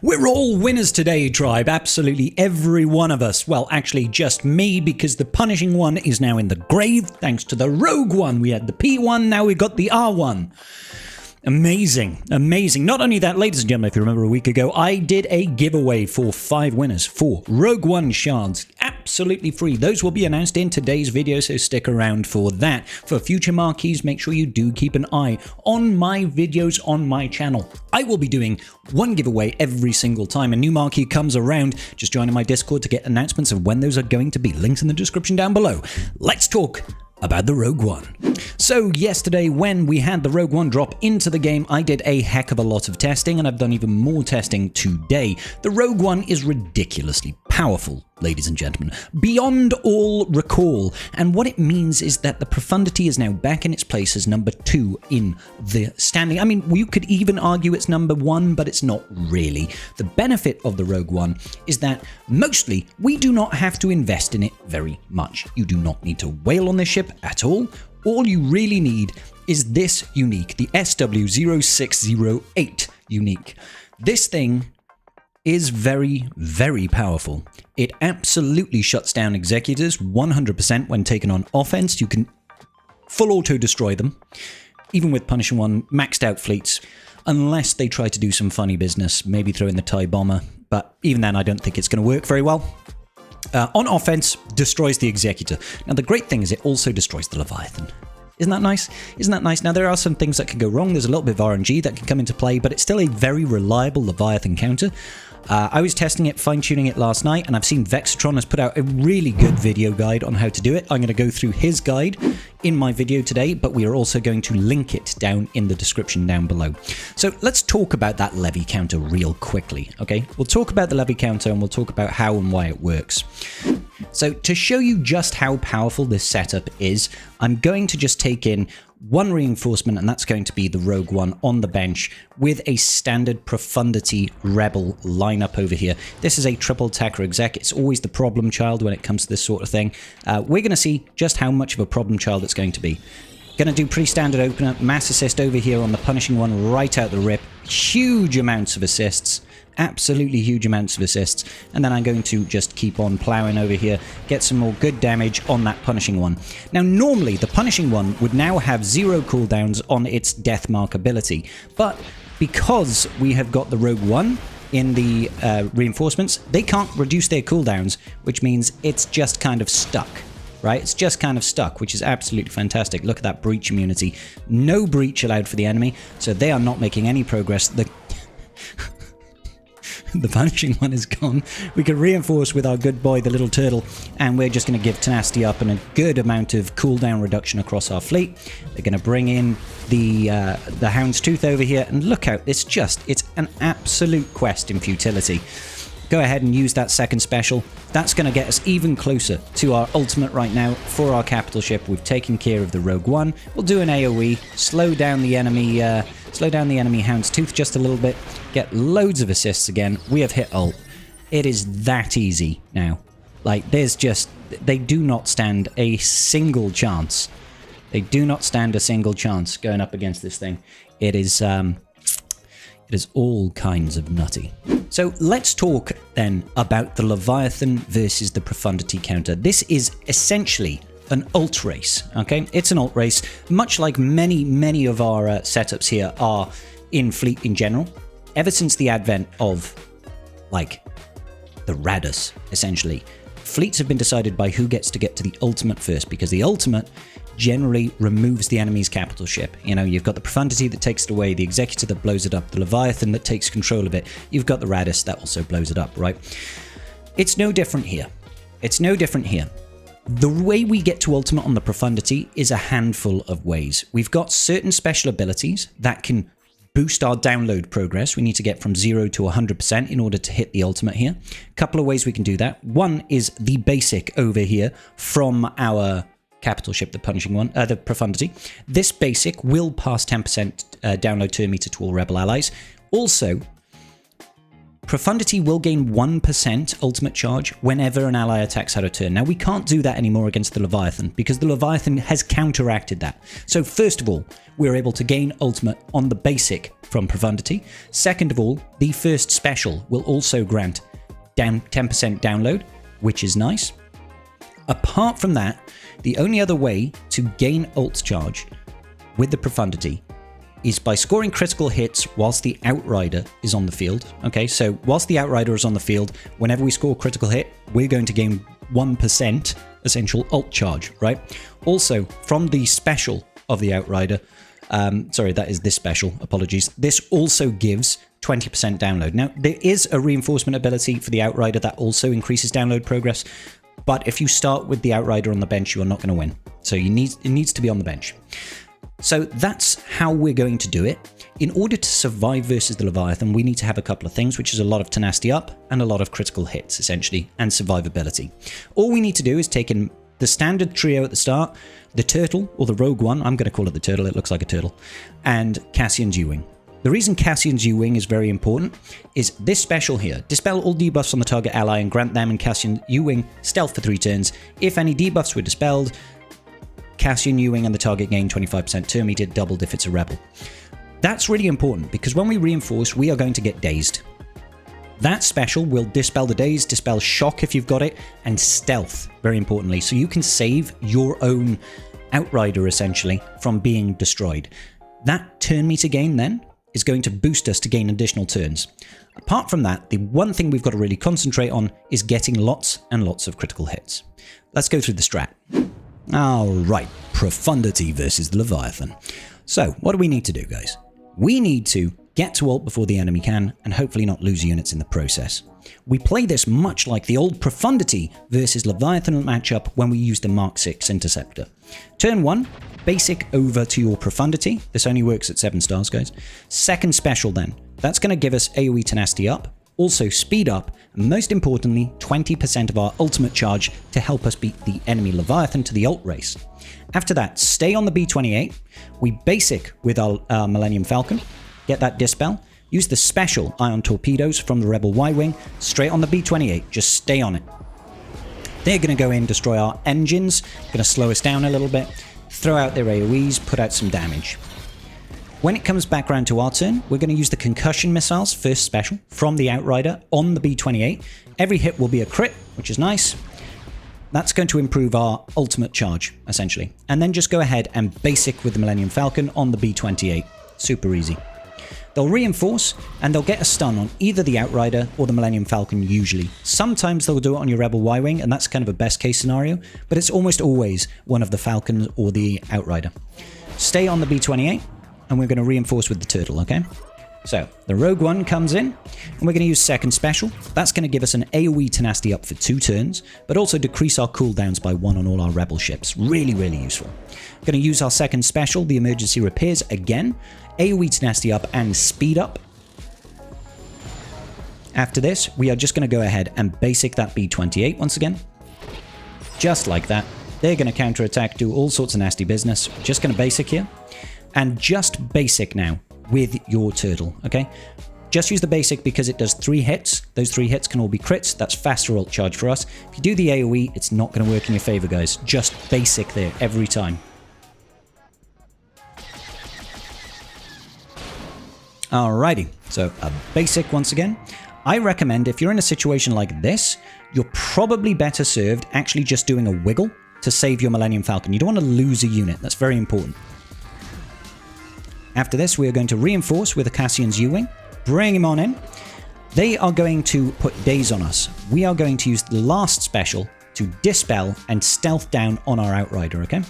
We're all winners today, tribe. Absolutely every one of us. Well, actually just me, because the punishing one is now in the grave thanks to the rogue one. We had the P1, now we've got the R1. Amazing, amazing. Not only that, ladies and gentlemen, if you remember a week ago, I did a giveaway for 5 winners for Rogue One shards. Absolutely free. Those will be announced in today's video, so stick around for that. For future marquees, make sure you do keep an eye on my videos on my channel. I will be doing one giveaway every single time a new marquee comes around. Just join in my Discord to get announcements of when those are going to be. Links in the description down below. Let's talk about the Rogue One. So yesterday, when we had the Rogue One drop into the game, I did a heck of a lot of testing, and I've done even more testing today. The Rogue One is ridiculously powerful, ladies and gentlemen, beyond all recall. And what it means is that the Profundity is now back in its place as number 2 in the standing. I mean, you could even argue it's number 1, but it's not really. The benefit of the Rogue One is that mostly we do not have to invest in it very much. You do not need to whale on this ship at all. All you really need is this unique, the SW0608 unique. This thing is very, very powerful. It absolutely shuts down Executors 100% when taken on offense. You can full auto destroy them, even with Punishing One maxed out fleets, unless they try to do some funny business, maybe throw in the TIE Bomber, but even then I don't think it's going to work very well. On offense, destroys the Executor. Now the great thing is it also destroys the Leviathan. Isn't that nice? Isn't that nice? Now there are some things that can go wrong. There's a little bit of RNG that can come into play, but it's still a very reliable Leviathan counter. I was testing it, fine-tuning it last night, and I've seen Vexatron has put out a really good video guide on how to do it. I'm going to go through his guide in my video today, but we are also going to link it down in the description down below. So let's talk about that levy counter real quickly, okay? We'll talk about the levy counter and we'll talk about how and why it works. So to show you just how powerful this setup is, I'm going to just take in one reinforcement, and that's going to be the Rogue One on the bench with a standard Profundity Rebel lineup over here. This is a triple attacker exec. It's always the problem child when it comes to this sort of thing. We're going to see just how much of a problem child it's going to be. Going to do pretty standard opener, mass assist over here on the Punishing One right out the rip. Huge amounts of assists. Absolutely huge amounts of assists, and then I'm going to just keep on plowing over here, get some more good damage on that Punishing One. Now normally the Punishing One would now have 0 cooldowns on its death mark ability, but because we have got the Rogue One in the reinforcements, they can't reduce their cooldowns, which means it's just kind of stuck. Right? It's just kind of stuck, which is absolutely fantastic. Look at that breach immunity. No breach allowed for the enemy, so they are not making any progress. The Punishing One is gone. We can reinforce with our good boy, the little turtle, and we're just going to give tenacity up and a good amount of cooldown reduction across our fleet. They're going to bring in the Houndstooth over here, and look out, it's an absolute quest in futility. Go ahead and use that second special. That's going to get us even closer to our ultimate right now for our capital ship. We've taken care of the Rogue One. We'll do an AoE, slow down the enemy Houndstooth just a little bit, get loads of assists again. We have hit ult. It is that easy now. Like, they do not stand a single chance. They do not stand a single chance going up against this thing. It is all kinds of nutty. So let's talk then about the Leviathan versus the Profundity counter. This is essentially an ult race, okay? It's an ult race, much like many of our setups here are in fleet in general. Ever since the advent of, like, the Radus, essentially, fleets have been decided by who gets to get to the ultimate first, because the ultimate generally removes the enemy's capital ship. You know, you've got the Profundity that takes it away, the Executor that blows it up, the Leviathan that takes control of it. You've got the Radus that also blows it up, right? It's no different here. It's no different here. The way we get to ultimate on the Profundity is a handful of ways. We've got certain special abilities that can boost our download progress. We need to get from 0 to 100% in order to hit the ultimate here. A couple of ways we can do that. One is the basic over here from our capital ship, the Punishing One, the Profundity. This basic will pass 10% download turn meter to all rebel allies. Also, Profundity will gain 1% ultimate charge whenever an ally attacks out of turn. Now, we can't do that anymore against the Leviathan because the Leviathan has counteracted that. So first of all, we're able to gain ultimate on the basic from Profundity. Second of all, the first special will also grant down 10% download, which is nice. Apart from that, the only other way to gain ult charge with the Profundity is by scoring critical hits whilst the Outrider is on the field. Okay, so whilst the Outrider is on the field, whenever we score a critical hit, we're going to gain 1% essential ult charge, right? Also, from the special of the Outrider, sorry, that is this special, apologies. This also gives 20% download. Now, there is a reinforcement ability for the Outrider that also increases download progress, but if you start with the Outrider on the bench, you are not going to win. So it needs to be on the bench. So that's how we're going to do it. In order to survive versus the Leviathan, we need to have a couple of things, which is a lot of tenacity up and a lot of critical hits, essentially, and survivability. All we need to do is take in the standard trio at the start, the Turtle, or the Rogue One, I'm going to call it the Turtle, it looks like a turtle, and Cassian's U-Wing. The reason Cassian's U-Wing is very important is this special here. Dispel all debuffs on the target ally and grant them and Cassian U-Wing stealth for 3 turns. If any debuffs were dispelled, Cassian U-Wing and the target gain 25% turn meter, doubled if it's a rebel. That's really important because when we reinforce, we are going to get dazed. That special will dispel the daze, dispel shock if you've got it, and stealth, very importantly. So you can save your own Outrider, essentially, from being destroyed. That turn meter gain, then, is going to boost us to gain additional turns. Apart from that, the one thing we've got to really concentrate on is getting lots and lots of critical hits. Let's go through the strat. Alright, Profundity versus the Leviathan. So, what do we need to do, guys? We need to get to ult before the enemy can, and hopefully not lose units in the process. We play this much like the old Profundity versus Leviathan matchup when we used the Mark 6 Interceptor. Turn 1, basic over to your Profundity. This only works at 7 stars, guys. Second special then. That's going to give us AoE tenacity up, also speed up, and most importantly, 20% of our ultimate charge to help us beat the enemy Leviathan to the ult race. After that, stay on the B-28. We basic with our Millennium Falcon, get that dispel, use the special ion torpedoes from the Rebel Y-Wing, straight on the B-28, just stay on it. They're going to go in, destroy our engines, going to slow us down a little bit, throw out their AoEs, put out some damage. When it comes back around to our turn, we're going to use the concussion missiles, first special, from the Outrider on the B-28. Every hit will be a crit, which is nice. That's going to improve our ultimate charge, essentially. And then just go ahead and basic with the Millennium Falcon on the B-28. Super easy. They'll reinforce, and they'll get a stun on either the Outrider or the Millennium Falcon usually. Sometimes they'll do it on your Rebel Y-Wing, and that's kind of a best case scenario, but it's almost always one of the Falcons or the Outrider. Stay on the B-28. And we're going to reinforce with the Turtle, okay? So, the Rogue One comes in, and we're going to use second special. That's going to give us an AoE tenacity up for 2 turns, but also decrease our cooldowns by 1 on all our Rebel ships. Really, really useful. We're going to use our second special, the Emergency Repairs, again. AoE tenacity up and speed up. After this, we are just going to go ahead and basic that B-28 once again. Just like that. They're going to counterattack, do all sorts of nasty business. Just going to basic here. And just basic now with your Turtle, okay? Just use the basic because it does 3 hits. Those 3 hits can all be crits. That's faster ult charge for us. If you do the AoE, it's not going to work in your favor, guys. Just basic there every time. Alrighty, so a basic once again. I recommend if you're in a situation like this, you're probably better served actually just doing a wiggle to save your Millennium Falcon. You don't want to lose a unit. That's very important. After this, we are going to reinforce with a Cassian's U-Wing, bring him on in. They are going to put daze on us. We are going to use the last special to dispel and stealth down on our Outrider, okay?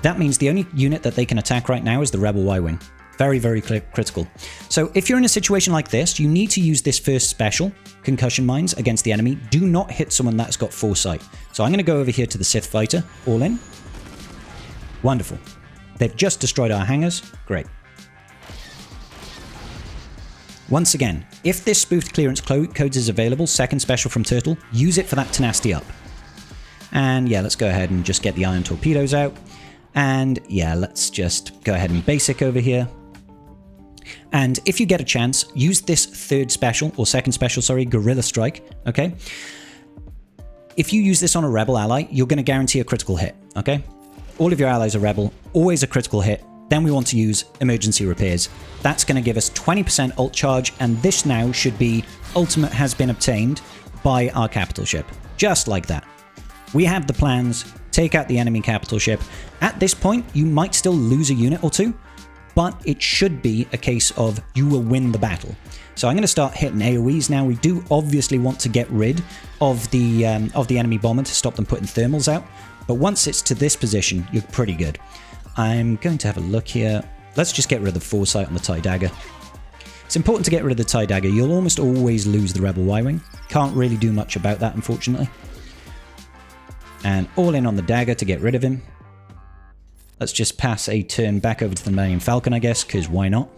That means the only unit that they can attack right now is the Rebel Y-Wing. Very, very critical. So if you're in a situation like this, you need to use this first special, Concussion Mines, against the enemy. Do not hit someone that's got foresight. So I'm going to go over here to the Sith Fighter, all in. Wonderful. They've just destroyed our hangars. Great. Once again, if this spoofed clearance codes is available, second special from Turtle, use it for that tenacity up. And yeah, let's go ahead and just get the ion torpedoes out. And yeah, let's just go ahead and basic over here. And if you get a chance, use this third special, or second special, sorry, Gorilla Strike, okay? If you use this on a rebel ally, you're going to guarantee a critical hit, okay? All of your allies are rebel, always a critical hit. Then we want to use emergency repairs. That's going to give us 20% ult charge, and this now should be ultimate has been obtained by our capital ship. Just like that. We have the plans, take out the enemy capital ship. At this point, you might still lose a unit or two, but it should be a case of you will win the battle. So I'm going to start hitting AoEs now. We do obviously want to get rid of the enemy bomber to stop them putting thermals out, but once it's to this position, you're pretty good. I'm going to have a look here. Let's just get rid of the foresight on the TIE dagger. It's important to get rid of the TIE dagger. You'll almost always lose the rebel Y-wing. Can't really do much about that, unfortunately. And all in on the dagger to get rid of him. Let's just pass a turn back over to the Millennium Falcon, I guess, because why not?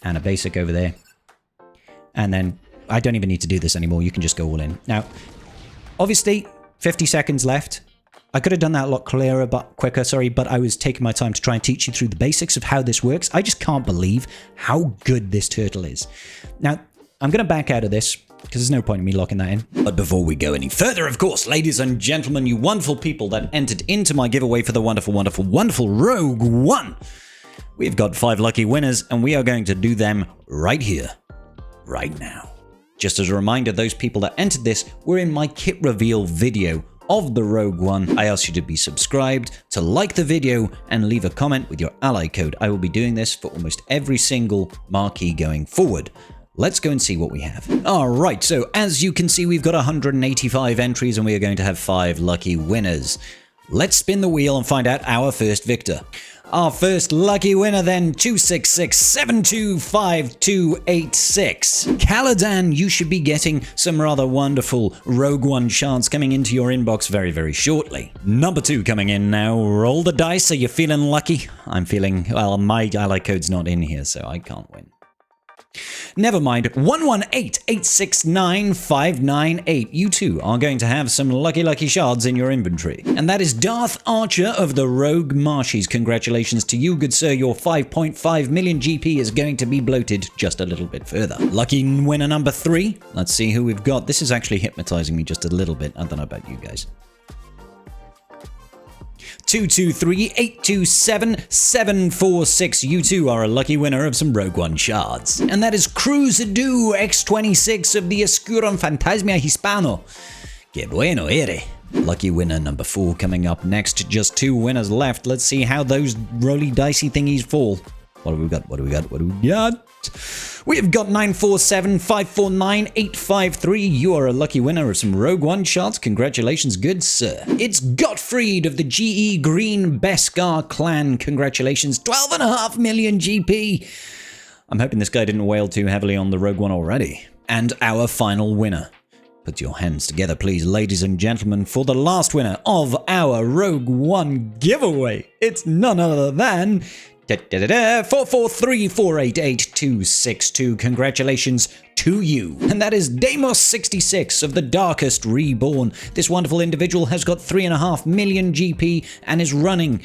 And a basic over there. And then I don't even need to do this anymore. You can just go all in. Now, obviously, 50 seconds left. I could have done that a lot clearer, but quicker, sorry, but I was taking my time to try and teach you through the basics of how this works. I just can't believe how good this turtle is. Now, I'm going to back out of this, because there's no point in me locking that in. But before we go any further, of course, ladies and gentlemen, you wonderful people that entered into my giveaway for the wonderful, wonderful, wonderful Rogue One, we've got 5 lucky winners, and we are going to do them right here, right now. Just as a reminder, those people that entered this were in my kit reveal video of the Rogue One. I ask you to be subscribed, to like the video, and leave a comment with your ally code. I will be doing this for almost every single marquee going forward. Let's go and see what we have. All right, so as you can see, we've got 185 entries, and we are going to have 5 lucky winners. Let's spin the wheel and find out our first victor. Our first lucky winner then, 266725286. Caladan, you should be getting some rather wonderful Rogue One shards coming into your inbox very, very shortly. Number 2 coming in now. Roll the dice. Are you feeling lucky? I'm feeling, well, my ally code's not in here, so I can't win. Never mind. 118869598. You too are going to have some lucky shards in your inventory. And that is Darth Archer of the Rogue Marshes. Congratulations to you, good sir. Your 5.5 million GP is going to be bloated just a little bit further. Lucky winner number 3. Let's see who we've got. This is actually hypnotizing me just a little bit. I don't know about you guys. 223827746. You too are a lucky winner of some Rogue One shards. And that is Cruzado X26 of the Escuron Fantasma Hispano. Que bueno ere. Lucky winner number 4 coming up next. Just 2 winners left. Let's see how those roly dicey thingies fall. What have we got? What do we got? What do we got? We have got 947549853. You are a lucky winner of some Rogue One shards. Congratulations, good sir. It's Gottfried of the GE Green Beskar clan. Congratulations, 12.5 million GP. I'm hoping this guy didn't wail too heavily on the Rogue One already. And our final winner. Put your hands together, please, ladies and gentlemen, for the last winner of our Rogue One giveaway. It's none other than 443488262. Congratulations to you. And that is Deimos66 of the Darkest Reborn. This wonderful individual has got 3.5 million GP and is running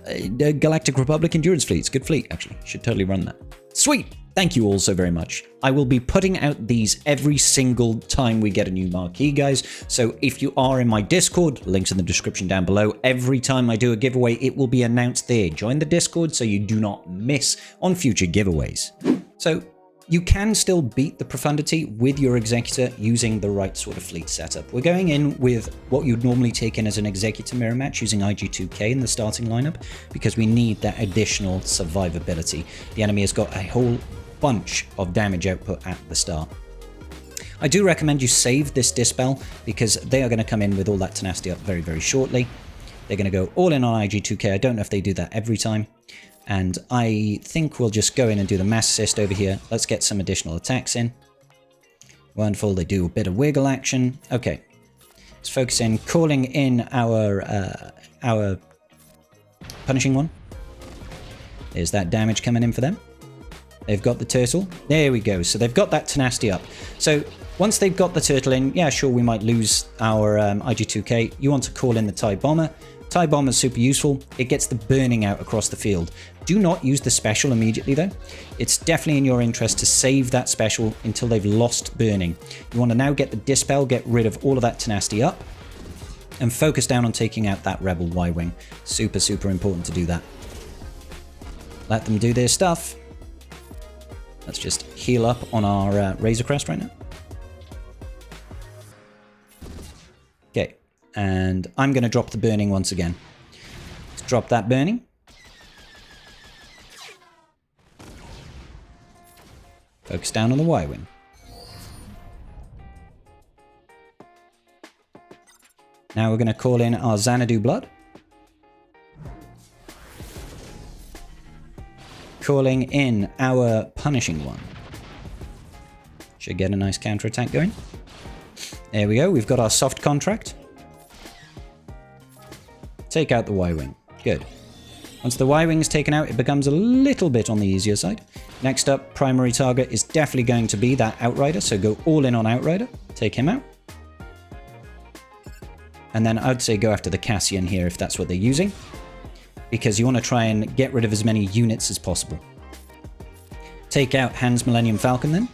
the Galactic Republic Endurance Fleet. It's a good fleet, actually. Should totally run that. Sweet. Thank you all so very much. I will be putting out these every single time we get a new marquee, guys. So if you are in my Discord, links in the description down below. Every time I do a giveaway, it will be announced there. Join the Discord so you do not miss on future giveaways. So you can still beat the Profundity with your Executor using the right sort of fleet setup. We're going in with what you'd normally take in as an Executor mirror match using IG2K in the starting lineup because we need that additional survivability. The enemy has got a whole bunch of damage output at the start. I do recommend you save this Dispel because they are going to come in with all that tenacity up very, very shortly. They're going to go all in on IG2K. I don't know if they do that every time. And I think we'll just go in and do the mass assist over here. Let's get some additional attacks in. Wonderful. They do a bit of wiggle action. Okay. Let's focus in, calling in our punishing one. There's that damage coming in for them. They've got the turtle. There we go. So they've got that tenacity up. So once they've got the turtle in, yeah, sure, we might lose our IG2K. You want to call in the TIE bomber. TIE Bomber is super useful. It gets the burning out across the field. Do not use the special immediately though. It's definitely in your interest to save that special until they've lost burning. You want to now get the Dispel, get rid of all of that tenacity up, and focus down on taking out that Rebel Y-Wing. Super, super important to do that. Let them do their stuff. Let's just heal up on our Razor Crest right now. Okay, and I'm going to drop the burning once again. Let's drop that burning. Focus down on the Y-Wing. Now we're going to call in our Xanadu Blood. Calling in our Punishing One. Should get a nice counterattack going. There we go. We've got our soft contract. Take out the Y-Wing. Good. Once the Y-Wing is taken out, it becomes a little bit on the easier side. Next up, primary target is definitely going to be that Outrider, so go all in on Outrider. Take him out. And then I'd say go after the Cassian here if that's what they're using, because you want to try and get rid of as many units as possible. Take out Han's Millennium Falcon then.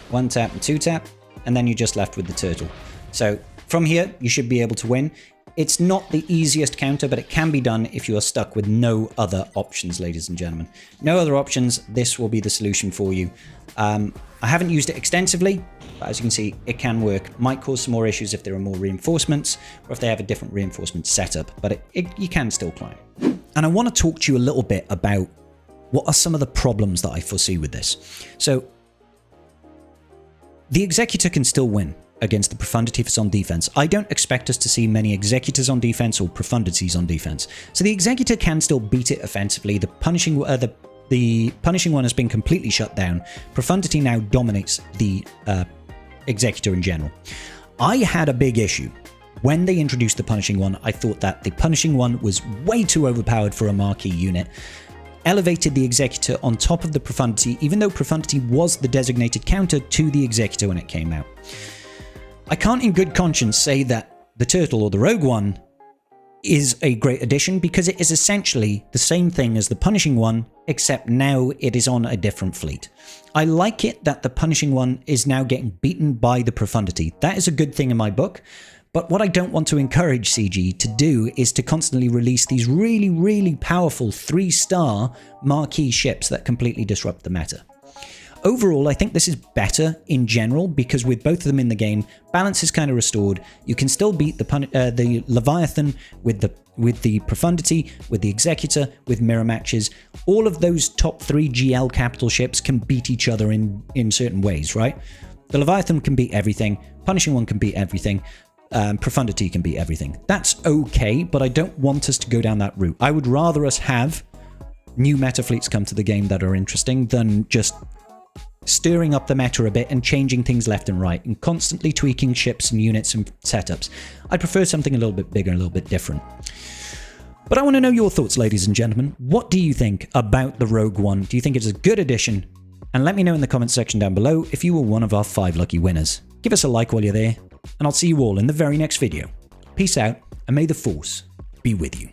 1 tap and 2 tap, and then you're just left with the turtle. So from here, you should be able to win. It's not the easiest counter, but it can be done if you are stuck with no other options, ladies and gentlemen. No other options, this will be the solution for you. I haven't used it extensively, but as you can see, it can work. Might cause some more issues if there are more reinforcements, or if they have a different reinforcement setup, but you can still climb. And I want to talk to you a little bit about what are some of the problems that I foresee with this. So, the Executor can still win against the Profundity if it's on defense. I don't expect us to see many Executors on defense or Profundities on defense. So the Executor can still beat it offensively. The Punishing One has been completely shut down. Profundity now dominates the Executor in general. I had a big issue. When they introduced the Punishing One, I thought that the Punishing One was way too overpowered for a marquee unit. Elevated the Executor on top of the Profundity, even though Profundity was the designated counter to the Executor when it came out. I can't in good conscience say that the Turtle or the Rogue One is a great addition, because it is essentially the same thing as the Punishing One, except now it is on a different fleet. I like it that the Punishing One is now getting beaten by the Profundity. That is a good thing in my book. But what I don't want to encourage CG to do is to constantly release these really, really powerful 3-star marquee ships that completely disrupt the meta. Overall, I think this is better in general, because with both of them in the game, balance is kind of restored. You can still beat the Leviathan with the Profundity, with the Executor, with mirror matches. All of those top 3 GL capital ships can beat each other in certain ways, right? The Leviathan can beat everything. Punishing One can beat everything. Profundity can beat everything. That's okay, but I don't want us to go down that route. I would rather us have new meta fleets come to the game that are interesting than just stirring up the meta a bit and changing things left and right and constantly tweaking ships and units and setups. I prefer something a little bit bigger, a little bit different. But I want to know your thoughts, ladies and gentlemen. What do you think about the Rogue One? Do you think it's a good addition? And let me know in the comments section down below if you were one of our 5 lucky winners. Give us a like while you're there, and I'll see you all in the very next video. Peace out, and may the Force be with you.